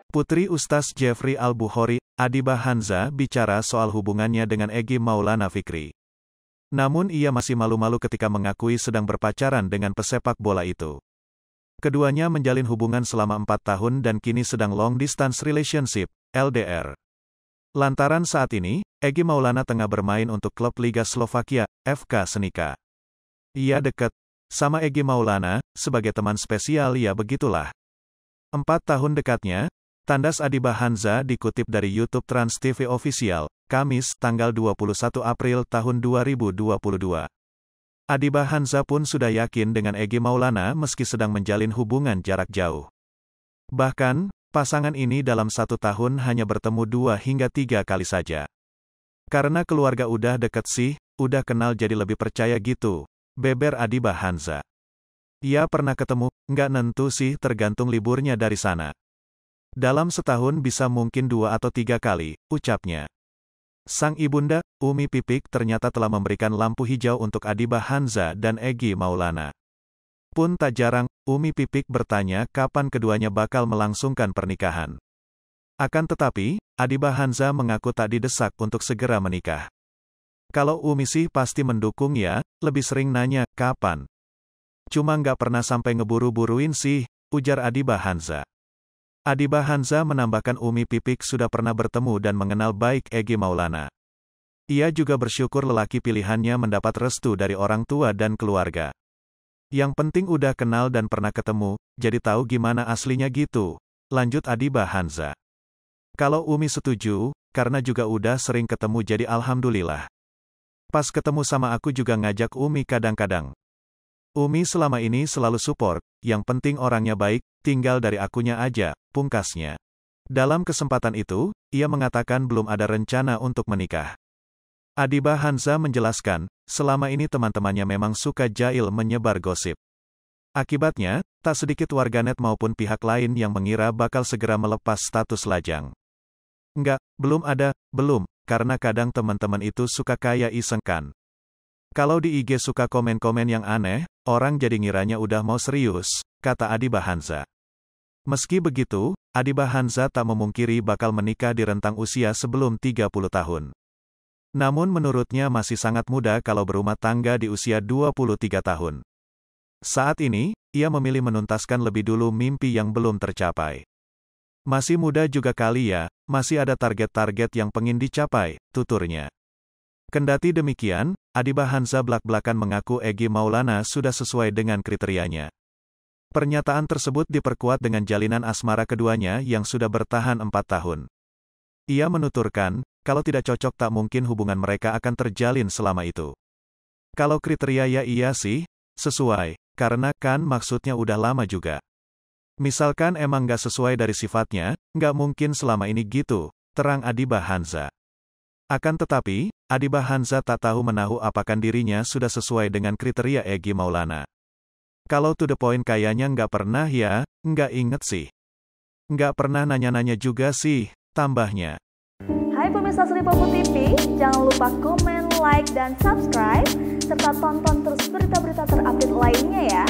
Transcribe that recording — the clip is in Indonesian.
Putri Ustaz Jeffrey Al-Bukhari, Adiba Hanza bicara soal hubungannya dengan Egy Maulana Fikri. Namun ia masih malu-malu ketika mengakui sedang berpacaran dengan pesepak bola itu. Keduanya menjalin hubungan selama 4 tahun dan kini sedang long distance relationship, LDR. Lantaran saat ini, Egy Maulana tengah bermain untuk klub Liga Slovakia, FK Senika. Ia dekat sama Egy Maulana, sebagai teman spesial ya begitulah. 4 tahun dekatnya, tandas Adiba Hanza dikutip dari YouTube Trans TV Official, Kamis, tanggal 21 April tahun 2022. Adiba Hanza pun sudah yakin dengan Egy Maulana meski sedang menjalin hubungan jarak jauh. Bahkan, pasangan ini dalam 1 tahun hanya bertemu 2 hingga 3 kali saja. Karena keluarga udah deket sih, udah kenal jadi lebih percaya gitu, beber Adiba Hanza. Ia pernah ketemu, nggak nentu sih tergantung liburnya dari sana. Dalam setahun bisa mungkin 2 atau 3 kali, ucapnya. Sang ibunda, Umi Pipik ternyata telah memberikan lampu hijau untuk Adiba Hanza dan Egy Maulana. Pun tak jarang, Umi Pipik bertanya kapan keduanya bakal melangsungkan pernikahan. Akan tetapi, Adiba Hanza mengaku tak didesak untuk segera menikah. Kalau Umi sih pasti mendukung ya, lebih sering nanya, kapan? Cuma nggak pernah sampai ngeburu-buruin sih, ujar Adiba Hanza. Adiba Hanza menambahkan Umi Pipik sudah pernah bertemu dan mengenal baik Egy Maulana. Ia juga bersyukur lelaki pilihannya mendapat restu dari orang tua dan keluarga. Yang penting udah kenal dan pernah ketemu, jadi tahu gimana aslinya gitu, lanjut Adiba Hanza. Kalau Umi setuju, karena juga udah sering ketemu jadi alhamdulillah. Pas ketemu sama aku juga ngajak Umi kadang-kadang. Umi selama ini selalu support, yang penting orangnya baik, tinggal dari akunya aja, pungkasnya. Dalam kesempatan itu, ia mengatakan belum ada rencana untuk menikah. Adiba Hanza menjelaskan, selama ini teman-temannya memang suka jahil menyebar gosip. Akibatnya, tak sedikit warganet maupun pihak lain yang mengira bakal segera melepas status lajang. Enggak, belum, karena kadang teman-teman itu suka kayak iseng kan. Kalau di IG suka komen-komen yang aneh, orang jadi ngiranya udah mau serius, kata Adiba Hanza. Meski begitu, Adiba Hanza tak memungkiri bakal menikah di rentang usia sebelum 30 tahun. Namun menurutnya masih sangat muda kalau berumah tangga di usia 23 tahun. Saat ini, ia memilih menuntaskan lebih dulu mimpi yang belum tercapai. Masih muda juga kali ya, masih ada target-target yang pengen dicapai, tuturnya. Kendati demikian, Adiba Hanza blak-blakan mengaku Egy Maulana sudah sesuai dengan kriterianya. Pernyataan tersebut diperkuat dengan jalinan asmara keduanya yang sudah bertahan 4 tahun. Ia menuturkan, kalau tidak cocok tak mungkin hubungan mereka akan terjalin selama itu. Kalau kriteria ya iya sih, sesuai, karena kan maksudnya udah lama juga. Misalkan emang gak sesuai dari sifatnya, gak mungkin selama ini gitu, terang Adiba Hanza. Akan tetapi, Adiba Hanza tak tahu menahu apakah dirinya sudah sesuai dengan kriteria Egy Maulana. Kalau to the point kayaknya nggak pernah ya, nggak inget sih. Nggak pernah nanya-nanya juga sih, tambahnya. Hai pemirsa Sri Popo TV, jangan lupa komen, like, dan subscribe, serta tonton terus berita-berita terupdate lainnya ya.